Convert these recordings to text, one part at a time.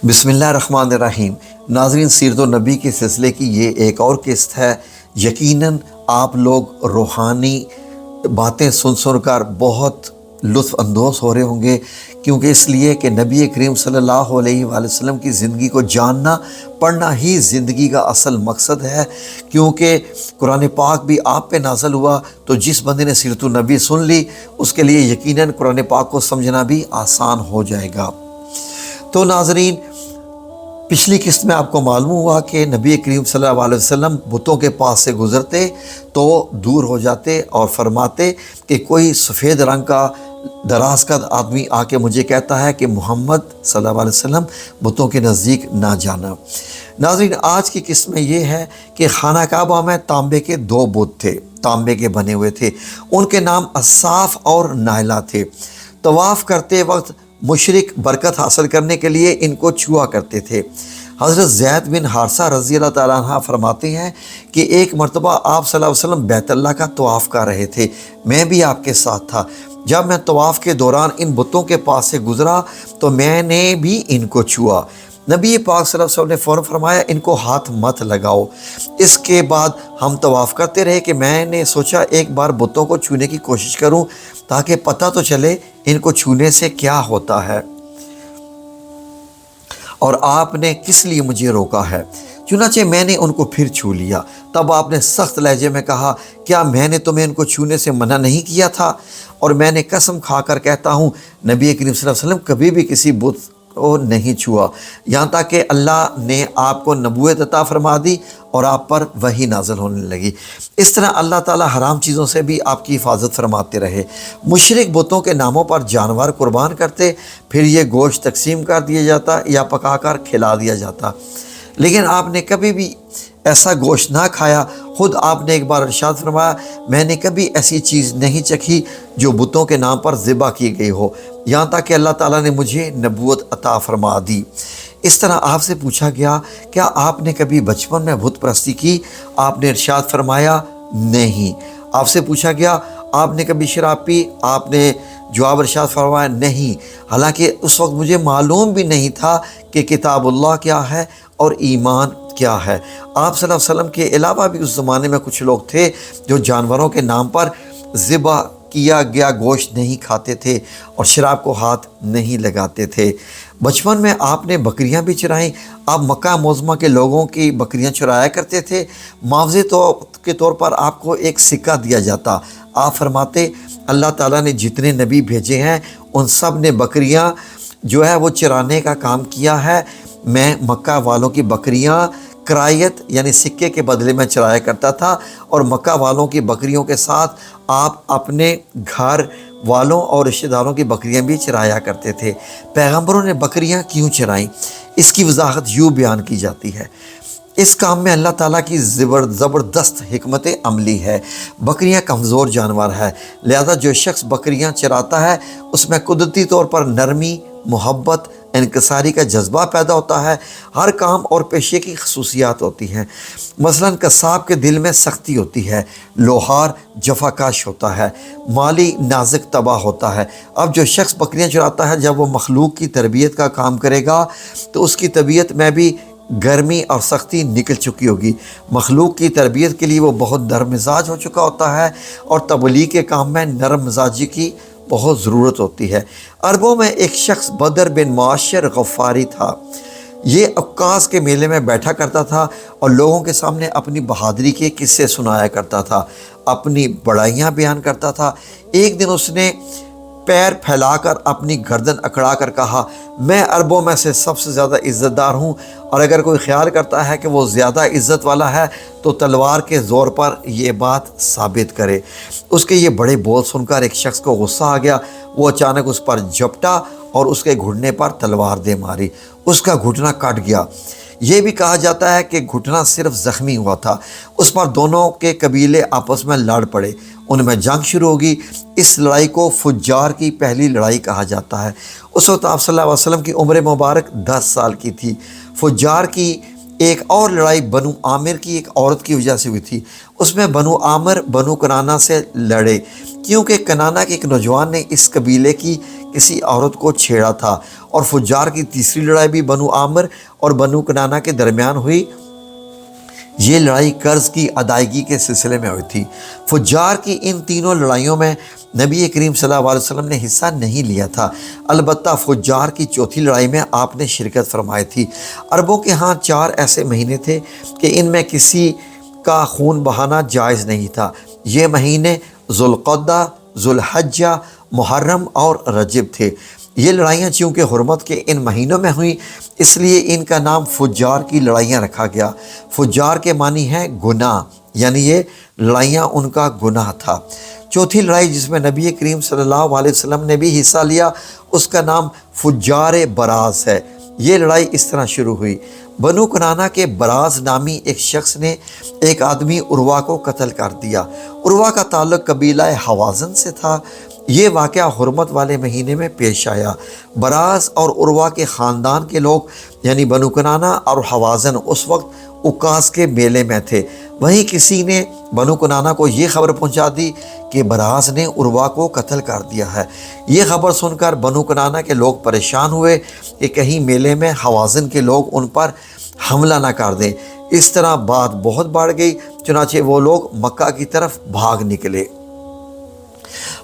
بسم اللہ الرحمن الرحیم۔ ناظرین، سیرت النبی کے سلسلے کی یہ ایک اور قسط ہے۔ یقیناً آپ لوگ روحانی باتیں سن کر بہت لطف اندوز ہو رہے ہوں گے، کیونکہ اس لیے کہ نبی کریم صلی اللہ علیہ وآلہ وسلم کی زندگی کو جاننا پڑھنا ہی زندگی کا اصل مقصد ہے، کیونکہ قرآن پاک بھی آپ پہ نازل ہوا، تو جس بندے نے سیرت النبی سن لی اس کے لیے یقیناً قرآن پاک کو سمجھنا بھی آسان ہو جائے گا۔ تو ناظرین، پچھلی قسط میں آپ کو معلوم ہوا کہ نبی کریم صلی اللہ علیہ وسلم بتوں کے پاس سے گزرتے تو دور ہو جاتے اور فرماتے کہ کوئی سفید رنگ کا دراز قد آدمی آ کے مجھے کہتا ہے کہ محمد صلی اللہ علیہ وسلم بتوں کے نزدیک نہ جانا۔ ناظرین، آج کی قسط میں یہ ہے کہ خانہ کعبہ میں تانبے کے 2 بت تھے، تانبے کے بنے ہوئے تھے، ان کے نام اصاف اور نائلہ تھے۔ طواف کرتے وقت مشرک برکت حاصل کرنے کے لیے ان کو چھوا کرتے تھے۔ حضرت زید بن حارثہ رضی اللہ تعالیٰ عنہ فرماتے ہیں کہ ایک مرتبہ آپ صلی اللہ علیہ وسلم بیت اللہ کا طواف کر رہے تھے، میں بھی آپ کے ساتھ تھا۔ جب میں طواف کے دوران ان بتوں کے پاس سے گزرا تو میں نے بھی ان کو چھوا۔ نبی پاک صلی اللہ علیہ وسلم نے فوراً فرمایا ان کو ہاتھ مت لگاؤ۔ اس کے بعد ہم طواف کرتے رہے کہ میں نے سوچا ایک بار بتوں کو چھونے کی کوشش کروں تاکہ پتہ تو چلے ان کو چھونے سے کیا ہوتا ہے اور آپ نے کس لیے مجھے روکا ہے۔ چنانچہ میں نے ان کو پھر چھو لیا۔ تب آپ نے سخت لہجے میں کہا، کیا میں نے تمہیں ان کو چھونے سے منع نہیں کیا تھا؟ اور میں نے قسم کھا کر کہتا ہوں نبی کریم صلی اللہ علیہ وسلم کبھی بھی کسی بت کو نہیں چھوا، یہاں تک کہ اللہ نے آپ کو نبوت عطا فرما دی اور آپ پر وحی نازل ہونے لگی۔ اس طرح اللہ تعالیٰ حرام چیزوں سے بھی آپ کی حفاظت فرماتے رہے۔ مشرک بتوں کے ناموں پر جانور قربان کرتے، پھر یہ گوشت تقسیم کر دیا جاتا یا پکا کر کھلا دیا جاتا، لیکن آپ نے کبھی بھی ایسا گوشت نہ کھایا۔ خود آپ نے ایک بار ارشاد فرمایا، میں نے کبھی ایسی چیز نہیں چکھی جو بتوں کے نام پر ذبح کی گئی ہو، یہاں تک کہ اللہ تعالیٰ نے مجھے نبوت عطا فرما دی۔ اس طرح آپ سے پوچھا گیا، کیا آپ نے کبھی بچپن میں بت پرستی کی؟ آپ نے ارشاد فرمایا نہیں۔ آپ سے پوچھا گیا، آپ نے کبھی شراب پی؟ آپ نے جواب ارشاد فرمایا نہیں، حالانکہ اس وقت مجھے معلوم بھی نہیں تھا کہ کتاب اللہ کیا ہے اور ایمان کیا ہے۔ آپ صلی اللہ علیہ وسلم کے علاوہ بھی اس زمانے میں کچھ لوگ تھے جو جانوروں کے نام پر ذبح کیا گیا گوشت نہیں کھاتے تھے اور شراب کو ہاتھ نہیں لگاتے تھے۔ بچپن میں آپ نے بکریاں بھی چرائیں۔ آپ مکہ معظمہ کے لوگوں کی بکریاں چرایا کرتے تھے۔ معاوضے کے طور پر آپ کو ایک سکہ دیا جاتا۔ آپ فرماتے، اللہ تعالیٰ نے جتنے نبی بھیجے ہیں ان سب نے بکریاں جو ہے وہ چرانے کا کام کیا ہے۔ میں مکہ والوں کی بکریاں کرائیت یعنی سکے کے بدلے میں چرایا کرتا تھا، اور مکہ والوں کی بکریوں کے ساتھ آپ اپنے گھر والوں اور رشتہ داروں کی بکریاں بھی چرایا کرتے تھے۔ پیغمبروں نے بکریاں کیوں چرائیں؟ اس کی وضاحت یوں بیان کی جاتی ہے، اس کام میں اللہ تعالیٰ کی زبردست حکمت عملی ہے۔ بکریاں کمزور جانور ہے، لہذا جو شخص بکریاں چراتا ہے اس میں قدرتی طور پر نرمی، محبت، انکساری کا جذبہ پیدا ہوتا ہے۔ ہر کام اور پیشے کی خصوصیات ہوتی ہیں۔ مثلاً قصاب کے دل میں سختی ہوتی ہے، لوہار جفاکش ہوتا ہے، مالی نازک طبع ہوتا ہے۔ اب جو شخص بکریاں چراتا ہے جب وہ مخلوق کی تربیت کا کام کرے گا تو اس کی طبیعت میں بھی گرمی اور سختی نکل چکی ہوگی۔ مخلوق کی تربیت کے لیے وہ بہت نرم مزاج ہو چکا ہوتا ہے، اور تبلیغ کے کام میں نرم مزاجی کی بہت ضرورت ہوتی ہے۔ عربوں میں ایک شخص بدر بن معاشر غفاری تھا۔ یہ عکاظ کے میلے میں بیٹھا کرتا تھا اور لوگوں کے سامنے اپنی بہادری کے قصے سنایا کرتا تھا، اپنی بڑائیاں بیان کرتا تھا۔ ایک دن اس نے پیر پھیلا کر اپنی گردن اکڑا کر کہا، میں عربوں میں سے سب سے زیادہ عزت دار ہوں، اور اگر کوئی خیال کرتا ہے کہ وہ زیادہ عزت والا ہے تو تلوار کے زور پر یہ بات ثابت کرے۔ اس کے یہ بڑے بول سن کر ایک شخص کو غصہ آ گیا۔ وہ اچانک اس پر جھپٹا اور اس کے گھٹنے پر تلوار دے ماری۔ اس کا گھٹنا کٹ گیا۔ یہ بھی کہا جاتا ہے کہ گھٹنا صرف زخمی ہوا تھا۔ اس پر دونوں کے قبیلے آپس میں لڑ پڑے، ان میں جنگ شروع ہوگی۔ اس لڑائی کو فجار کی پہلی لڑائی کہا جاتا ہے۔ اس وقت آپ صلی اللہ علیہ وسلم کی عمر مبارک 10 سال کی تھی۔ فجار کی ایک اور لڑائی بنو عامر کی ایک عورت کی وجہ سے ہوئی تھی۔ اس میں بنو عامر بنو کنانہ سے لڑے کیونکہ کنانہ کے ایک نوجوان نے اس قبیلے کی کسی عورت کو چھیڑا تھا۔ اور فجار کی تیسری لڑائی بھی بنو عامر اور بنو کنانہ کے درمیان ہوئی۔ یہ لڑائی قرض کی ادائیگی کے سلسلے میں ہوئی تھی۔ فجار کی ان تینوں لڑائیوں میں نبی کریم صلی اللہ علیہ وسلم نے حصہ نہیں لیا تھا، البتہ فجار کی چوتھی لڑائی میں آپ نے شرکت فرمائی تھی۔ عربوں کے ہاں 4 ایسے مہینے تھے کہ ان میں کسی کا خون بہانا جائز نہیں تھا۔ یہ مہینے ذوالقعدہ، ذوالحجہ، محرم اور رجب تھے۔ یہ لڑائیاں چونکہ حرمت کے ان مہینوں میں ہوئیں اس لیے ان کا نام فجار کی لڑائیاں رکھا گیا۔ فجار کے معنی ہے گناہ، یعنی یہ لڑائیاں ان کا گناہ تھا۔ چوتھی لڑائی جس میں نبی کریم صلی اللہ علیہ وسلم نے بھی حصہ لیا اس کا نام فجار براز ہے۔ یہ لڑائی اس طرح شروع ہوئی۔ بنو کنانہ کے براز نامی ایک شخص نے ایک آدمی عروہ کو قتل کر دیا۔ عروہ کا تعلق قبیلہ حوازن سے تھا۔ یہ واقعہ حرمت والے مہینے میں پیش آیا۔ براز اور عروہ کے خاندان کے لوگ یعنی بنو کنانہ اور حوازن اس وقت عکاظ کے میلے میں تھے۔ وہیں کسی نے بنو کنانہ کو یہ خبر پہنچا دی کہ براز نے عروہ کو قتل کر دیا ہے۔ یہ خبر سن کر بنو کنانہ کے لوگ پریشان ہوئے کہ کہیں میلے میں حوازن کے لوگ ان پر حملہ نہ کر دیں۔ اس طرح بات بہت بڑھ گئی، چنانچہ وہ لوگ مکہ کی طرف بھاگ نکلے۔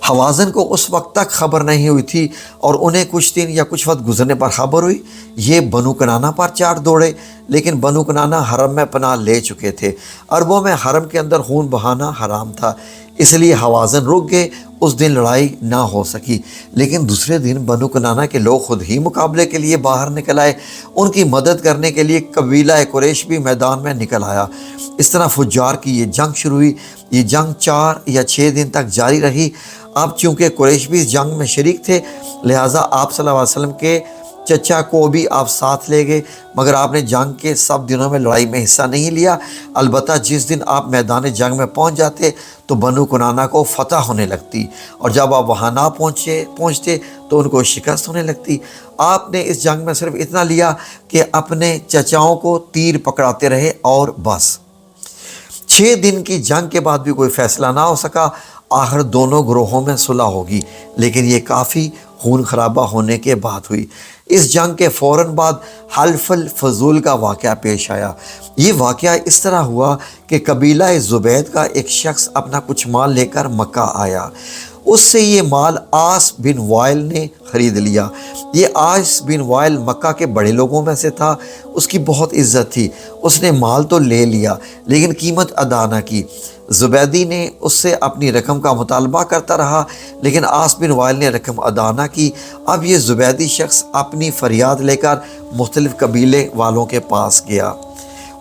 حوازن کو اس وقت تک خبر نہیں ہوئی تھی اور انہیں کچھ دن یا کچھ وقت گزرنے پر خبر ہوئی۔ یہ بنو کنانہ پر چاٹ دوڑے، لیکن بنو کنانہ حرم میں پناہ لے چکے تھے۔ عربوں میں حرم کے اندر خون بہانا حرام تھا، اس لیے حوازن رک گئے۔ اس دن لڑائی نہ ہو سکی، لیکن دوسرے دن بنو کنانہ کے لوگ خود ہی مقابلے کے لیے باہر نکل آئے۔ ان کی مدد کرنے کے لیے قبیلہ قریش بھی میدان میں نکل آیا۔ اس طرح فجار کی یہ جنگ شروع ہوئی۔ یہ جنگ 4 یا 6 دن تک جاری رہی۔ اب چونکہ قریش بھی اس جنگ میں شریک تھے لہٰذا آپ صلی اللہ علیہ وسلم کے چچا کو بھی آپ ساتھ لے گئے، مگر آپ نے جنگ کے سب دنوں میں لڑائی میں حصہ نہیں لیا۔ البتہ جس دن آپ میدان جنگ میں پہنچ جاتے تو بنو کنانہ کو فتح ہونے لگتی، اور جب آپ وہاں نہ پہنچتے تو ان کو شکست ہونے لگتی۔ آپ نے اس جنگ میں صرف اتنا لیا کہ اپنے چچاؤں کو تیر پکڑاتے رہے اور بس۔ 6 دن کی جنگ کے بعد بھی کوئی فیصلہ نہ ہو سکا۔ آخر دونوں گروہوں میں صلح ہوگی، لیکن یہ کافی خون خرابہ ہونے کے بعد ہوئی۔ اس جنگ کے فوراً بعد حلف الفضول کا واقعہ پیش آیا۔ یہ واقعہ اس طرح ہوا کہ قبیلہ زبید کا ایک شخص اپنا کچھ مال لے کر مکہ آیا۔ اس سے یہ مال عاص بن وائل نے خرید لیا۔ یہ عاص بن وائل مکہ کے بڑے لوگوں میں سے تھا، اس کی بہت عزت تھی۔ اس نے مال تو لے لیا لیکن قیمت ادا نہ کی۔ زبیدی نے اس سے اپنی رقم کا مطالبہ کرتا رہا لیکن عاص بن وائل نے رقم ادا نہ کی۔ اب یہ زبیدی شخص اپنی فریاد لے کر مختلف قبیلے والوں کے پاس گیا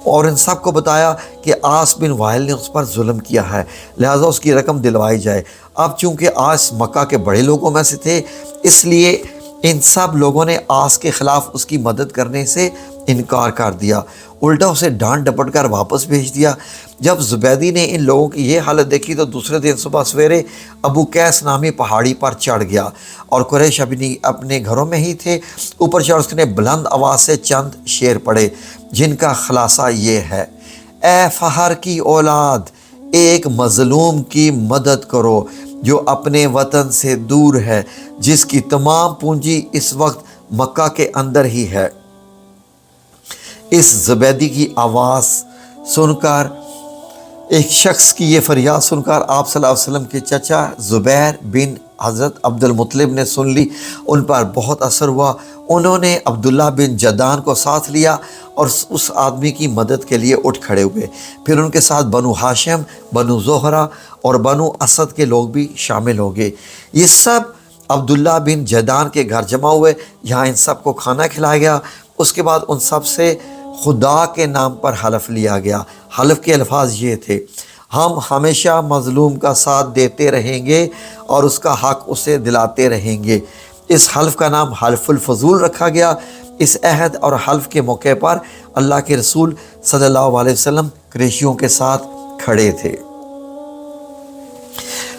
اور ان سب کو بتایا کہ عاص بن وائل نے اس پر ظلم کیا ہے، لہٰذا اس کی رقم دلوائی جائے۔ اب چونکہ عاص مکہ کے بڑے لوگوں میں سے تھے اس لیے ان سب لوگوں نے عاص کے خلاف اس کی مدد کرنے سے انکار کر دیا، الٹا اسے ڈانٹ ڈپٹ کر واپس بھیج دیا۔ جب زبیدی نے ان لوگوں کی یہ حالت دیکھی تو دوسرے دن صبح سویرے ابو قیس نامی پہاڑی پر چڑھ گیا اور قریش اپنے گھروں میں ہی تھے۔ اوپر چڑھ اس نے بلند آواز سے چند شعر پڑھے جن کا خلاصہ یہ ہے: اے فخر کی اولاد، ایک مظلوم کی مدد کرو جو اپنے وطن سے دور ہے، جس کی تمام پونجی اس وقت مکہ کے اندر ہی ہے۔ اس زبیدی کی آواز سن کر، ایک شخص کی یہ فریاد سن کر آپ صلی اللہ علیہ وسلم کے چچا زبیر بن حضرت عبد المطلب نے سن لی۔ ان پر بہت اثر ہوا۔ انہوں نے عبداللہ بن جدان کو ساتھ لیا اور اس آدمی کی مدد کے لیے اٹھ کھڑے ہوئے۔ پھر ان کے ساتھ بنو ہاشم، بنو زہرہ اور بنو اسد کے لوگ بھی شامل ہو گئے۔ یہ سب عبداللہ بن جدان کے گھر جمع ہوئے، یہاں ان سب کو کھانا کھلایا گیا۔ اس کے بعد ان سب سے خدا کے نام پر حلف لیا گیا۔ حلف کے الفاظ یہ تھے: ہم ہمیشہ مظلوم کا ساتھ دیتے رہیں گے اور اس کا حق اسے دلاتے رہیں گے۔ اس حلف کا نام حلف الفضول رکھا گیا۔ اس عہد اور حلف کے موقع پر اللہ کے رسول صلی اللہ علیہ وسلم قریشیوں کے ساتھ کھڑے تھے۔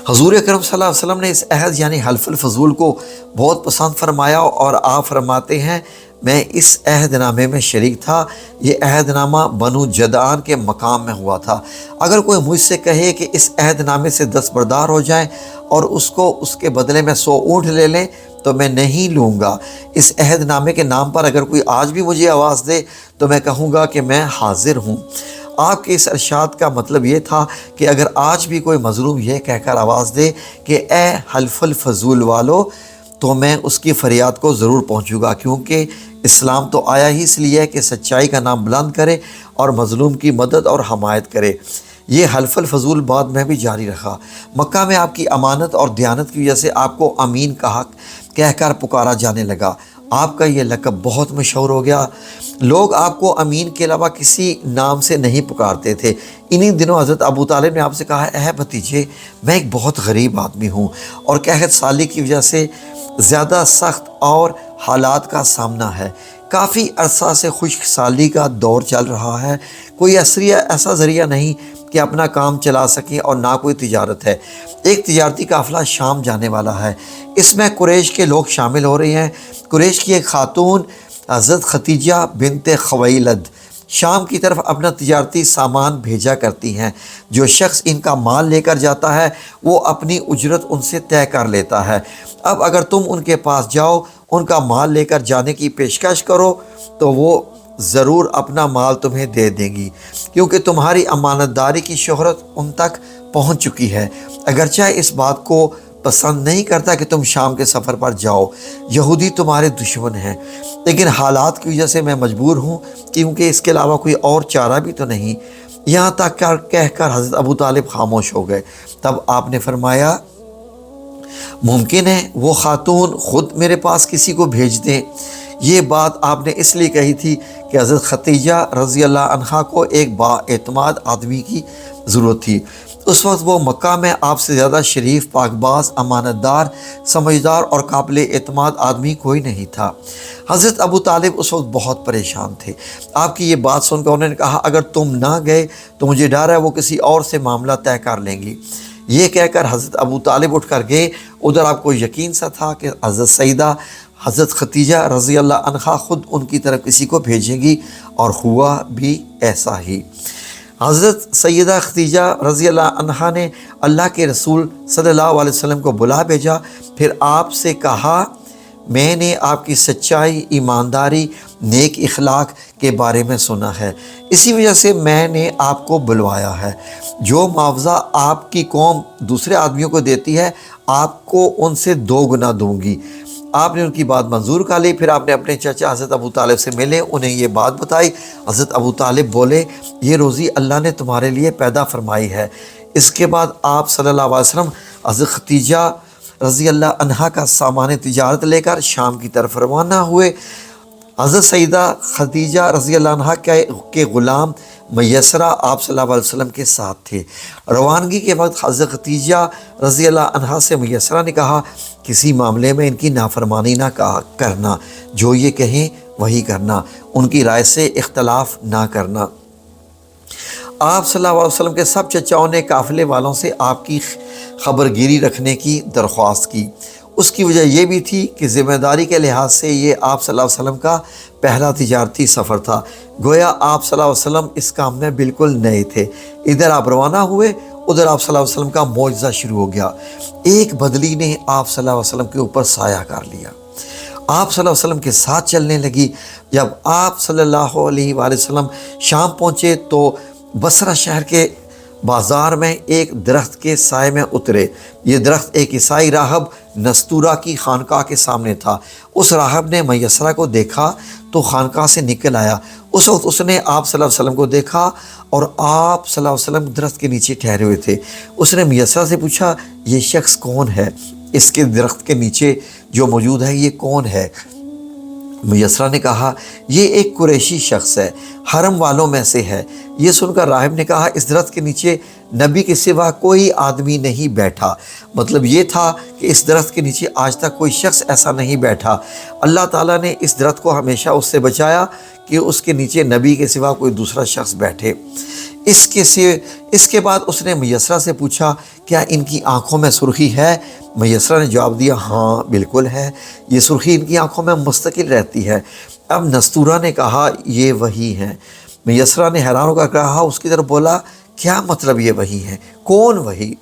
حضور اکرم صلی اللہ علیہ وسلم نے اس عہد یعنی حلف الفضول کو بہت پسند فرمایا اور آپ فرماتے ہیں میں اس عہد نامے میں شریک تھا۔ یہ عہد نامہ بنو جدعان کے مقام میں ہوا تھا۔ اگر کوئی مجھ سے کہے کہ اس عہد نامے سے دستبردار ہو جائیں اور اس کے بدلے میں 100 اونٹ لے لیں تو میں نہیں لوں گا۔ اس عہد نامے کے نام پر اگر کوئی آج بھی مجھے آواز دے تو میں کہوں گا کہ میں حاضر ہوں۔ آپ کے اس ارشاد کا مطلب یہ تھا کہ اگر آج بھی کوئی مظلوم یہ کہہ کر آواز دے کہ اے حلف الفضول والو، تو میں اس کی فریاد کو ضرور پہنچوں گا، کیونکہ اسلام تو آیا ہی اس لیے کہ سچائی کا نام بلند کرے اور مظلوم کی مدد اور حمایت کرے۔ یہ حلف الفضول بعد میں بھی جاری رکھا۔ مکہ میں آپ کی امانت اور دیانت کی وجہ سے آپ کو امین کہہ کر پکارا جانے لگا۔ آپ کا یہ لقب بہت مشہور ہو گیا۔ لوگ آپ کو امین کے علاوہ کسی نام سے نہیں پکارتے تھے۔ انہی دنوں حضرت ابو طالب نے آپ سے کہا اے بھتیجے، میں ایک بہت غریب آدمی ہوں اور قحط سالی کی وجہ سے زیادہ سخت اور حالات کا سامنا ہے۔ کافی عرصہ سے خشک سالی کا دور چل رہا ہے۔ کوئی ایسا ذریعہ نہیں کہ اپنا کام چلا سکیں اور نہ کوئی تجارت ہے۔ ایک تجارتی قافلہ شام جانے والا ہے، اس میں قریش کے لوگ شامل ہو رہے ہیں۔ قریش کی ایک خاتون حضرت ختیجہ بنت خویلد شام کی طرف اپنا تجارتی سامان بھیجا کرتی ہیں۔ جو شخص ان کا مال لے کر جاتا ہے وہ اپنی اجرت ان سے طے کر لیتا ہے۔ اب اگر تم ان کے پاس جاؤ، ان کا مال لے کر جانے کی پیشکش کرو تو وہ ضرور اپنا مال تمہیں دے دیں گی، کیونکہ تمہاری امانت داری کی شہرت ان تک پہنچ چکی ہے۔ اگرچہ اس بات کو پسند نہیں کرتا کہ تم شام کے سفر پر جاؤ، یہودی تمہارے دشمن ہیں، لیکن حالات کی وجہ سے میں مجبور ہوں، کیونکہ اس کے علاوہ کوئی اور چارہ بھی تو نہیں۔ یہاں تک کہہ کر حضرت ابو طالب خاموش ہو گئے۔ تب آپ نے فرمایا ممکن ہے وہ خاتون خود میرے پاس کسی کو بھیج دیں۔ یہ بات آپ نے اس لیے کہی تھی کہ حضرت ختیجہ رضی اللہ عنہا کو ایک با اعتماد آدمی کی ضرورت تھی۔ اس وقت وہ مکہ میں آپ سے زیادہ شریف، پاک باز، امانت دار، سمجھدار اور قابل اعتماد آدمی کوئی نہیں تھا۔ حضرت ابو طالب اس وقت بہت پریشان تھے۔ آپ کی یہ بات سن کر انہوں نے کہا اگر تم نہ گئے تو مجھے ڈر ہے وہ کسی اور سے معاملہ طے کر لیں گی۔ یہ کہہ کر حضرت ابو طالب اٹھ کر گئے۔ ادھر آپ کو یقین سا تھا کہ حضرت سیدہ حضرت ختیجہ رضی اللہ عنہا خود ان کی طرف کسی کو بھیجیں گی، اور ہوا بھی ایسا ہی۔ حضرت سیدہ ختیجہ رضی اللہ عنہا نے اللہ کے رسول صلی اللہ علیہ وسلم کو بلا بھیجا، پھر آپ سے کہا میں نے آپ کی سچائی، ایمانداری، نیک اخلاق کے بارے میں سنا ہے، اسی وجہ سے میں نے آپ کو بلوایا ہے۔ جو معاوضہ آپ کی قوم دوسرے آدمیوں کو دیتی ہے آپ کو ان سے 2 گنا دوں گی۔ آپ نے ان کی بات منظور کر لی۔ پھر آپ نے اپنے چچا حضرت ابو طالب سے ملے، انہیں یہ بات بتائی۔ حضرت ابو طالب بولے یہ روزی اللہ نے تمہارے لیے پیدا فرمائی ہے۔ اس کے بعد آپ صلی اللہ علیہ وسلم حضرت ختیجہ رضی اللہ عنہا کا سامان تجارت لے کر شام کی طرف روانہ ہوئے۔ حضرت سیدہ ختیجہ رضی اللہ عنہا کے غلام میسرہ آپ صلی اللہ علیہ وسلم کے ساتھ تھے۔ روانگی کے وقت حضرت ختیجہ رضی اللہ عنہا سے میسرہ نے کہا کسی معاملے میں ان کی نافرمانی نہ کرنا، جو یہ کہیں وہی کرنا، ان کی رائے سے اختلاف نہ کرنا۔ آپ صلی اللہ علیہ وسلم کے سب چچاؤں نے قافلے والوں سے آپ کی خبرگیری رکھنے کی درخواست کی۔ اس کی وجہ یہ بھی تھی کہ ذمہ داری کے لحاظ سے یہ آپ صلی اللہ علیہ وسلم کا پہلا تجارتی سفر تھا، گویا آپ صلی اللہ علیہ وسلم اس کام میں بالکل نئے تھے۔ ادھر آپ روانہ ہوئے، ادھر آپ صلی اللہ علیہ وسلم کا معجزہ شروع ہو گیا۔ ایک بدلی نے آپ صلی اللہ علیہ وسلم کے اوپر سایہ کر لیا، آپ صلی اللہ علیہ وسلم کے ساتھ چلنے لگی۔ جب آپ صلی اللہ علیہ وآلہ وسلم شام پہنچے تو بصرہ شہر کے بازار میں ایک درخت کے سائے میں اترے۔ یہ درخت ایک عیسائی راہب نستورہ کی خانقاہ کے سامنے تھا۔ اس راہب نے میسرہ کو دیکھا تو خانقاہ سے نکل آیا۔ اس وقت اس نے آپ صلی اللہ علیہ وسلم کو دیکھا اور آپ صلی اللہ علیہ وسلم درخت کے نیچے ٹھہرے ہوئے تھے۔ اس نے میسرہ سے پوچھا یہ شخص کون ہے؟ اس کے درخت کے نیچے جو موجود ہے یہ کون ہے؟ میسرہ نے کہا یہ ایک قریشی شخص ہے، حرم والوں میں سے ہے۔ یہ سن کر راہب نے کہا اس درخت کے نیچے نبی کے سوا کوئی آدمی نہیں بیٹھا۔ مطلب یہ تھا کہ اس درخت کے نیچے آج تک کوئی شخص ایسا نہیں بیٹھا۔ اللہ تعالیٰ نے اس درخت کو ہمیشہ اس سے بچایا کہ اس کے نیچے نبی کے سوا کوئی دوسرا شخص بیٹھے۔ اس کے بعد اس نے میسرہ سے پوچھا کیا ان کی آنکھوں میں سرخی ہے؟ میسرہ نے جواب دیا ہاں بالکل ہے، یہ سرخی ان کی آنکھوں میں مستقل رہتی ہے۔ اب نستورہ نے کہا یہ وہی ہیں۔ میسرہ نے حیران ہو کر کہا، اس کی طرف بولا کیا مطلب یہ وہی ہیں؟ کون وہی؟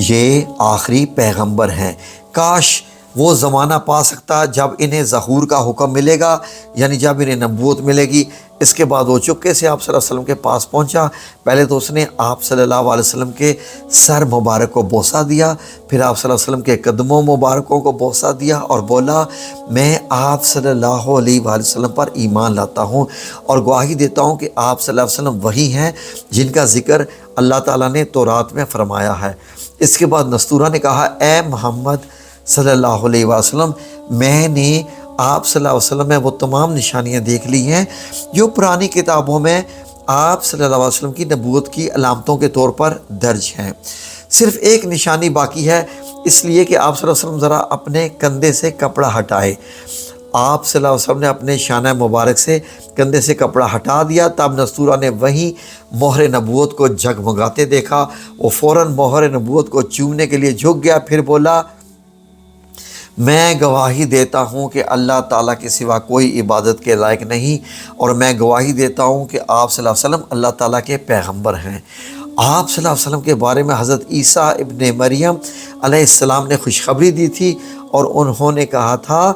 یہ آخری پیغمبر ہیں، کاش وہ زمانہ پا سکتا جب انہیں ظہور کا حکم ملے گا، یعنی جب انہیں نبوت ملے گی۔ اس کے بعد وہ چپکے سے آپ صلی اللہ علیہ وسلم کے پاس پہنچا۔ پہلے تو اس نے آپ صلی اللہ علیہ وسلم کے سر مبارک کو بوسہ دیا، پھر آپ صلی اللہ علیہ وسلم کے قدموں مبارکوں کو بوسہ دیا اور بولا میں آپ صلی اللہ علیہ وسلم پر ایمان لاتا ہوں اور گواہی دیتا ہوں کہ آپ صلی اللہ علیہ وسلم وہی ہیں جن کا ذکر اللہ تعالیٰ نے تورات میں فرمایا ہے۔ اس کے بعد نستورہ نے کہا اے محمد صلی اللہ علیہ وسلم، میں نے آپ صلی اللہ علیہ وسلم میں وہ تمام نشانیاں دیکھ لی ہیں جو پرانی کتابوں میں آپ صلی اللہ علیہ وسلم کی نبوت کی علامتوں کے طور پر درج ہیں۔ صرف ایک نشانی باقی ہے، اس لیے کہ آپ صلی اللہ علیہ وسلم ذرا اپنے کندھے سے کپڑا ہٹائے۔ آپ صلی اللہ علیہ وسلم نے اپنے شانہ مبارک سے کندھے سے کپڑا ہٹا دیا، تب نستورہ نے وہی مہر نبوت کو جگمگاتے دیکھا۔ وہ فوراً مہر نبوت کو چومنے کے لیے جھک گیا، پھر بولا میں گواہی دیتا ہوں کہ اللہ تعالیٰ کے سوا کوئی عبادت کے لائق نہیں، اور میں گواہی دیتا ہوں کہ آپ صلی اللہ علیہ وسلم اللہ تعالیٰ کے پیغمبر ہیں۔ آپ صلی اللہ علیہ وسلم کے بارے میں حضرت عیسیٰ ابن مریم علیہ السلام نے خوشخبری دی تھی اور انہوں نے کہا تھا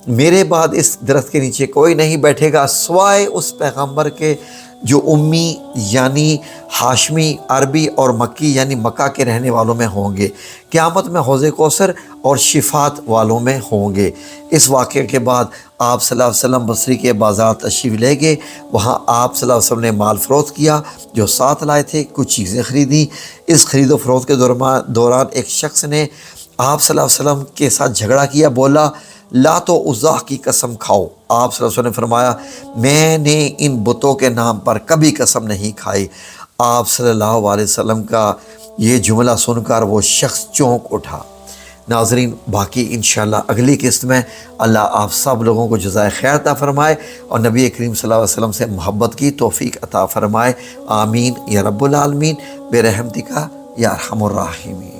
میرے بعد اس درخت کے نیچے کوئی نہیں بیٹھے گا سوائے اس پیغمبر کے جو امی یعنی ہاشمی، عربی اور مکی یعنی مکہ کے رہنے والوں میں ہوں گے، قیامت میں حوض کوثر اور شفاعت والوں میں ہوں گے۔ اس واقعے کے بعد آپ صلی اللہ علیہ وسلم بصری کے بازار تشریف لے گئے۔ وہاں آپ صلی اللہ علیہ وسلم نے مال فروخت کیا جو ساتھ لائے تھے، کچھ چیزیں خریدیں۔ اس خرید و فروخت کے دوران ایک شخص نے آپ صلی اللہ علیہ وسلم کے ساتھ جھگڑا کیا، بولا لات و عزیٰ کی قسم کھاؤ۔ آپ صلی اللہ علیہ وسلم نے فرمایا میں نے ان بتوں کے نام پر کبھی قسم نہیں کھائی۔ آپ صلی اللہ علیہ وسلم کا یہ جملہ سن کر وہ شخص چونک اٹھا۔ ناظرین، باقی انشاءاللہ اگلی قسط میں اللہ آپ سب لوگوں کو جزائے خیر عطا فرمائے اور نبی کریم صلی اللہ علیہ وسلم سے محبت کی توفیق عطا فرمائے۔ آمین یا رب العالمین برحمتک یا ارحم الراحمین۔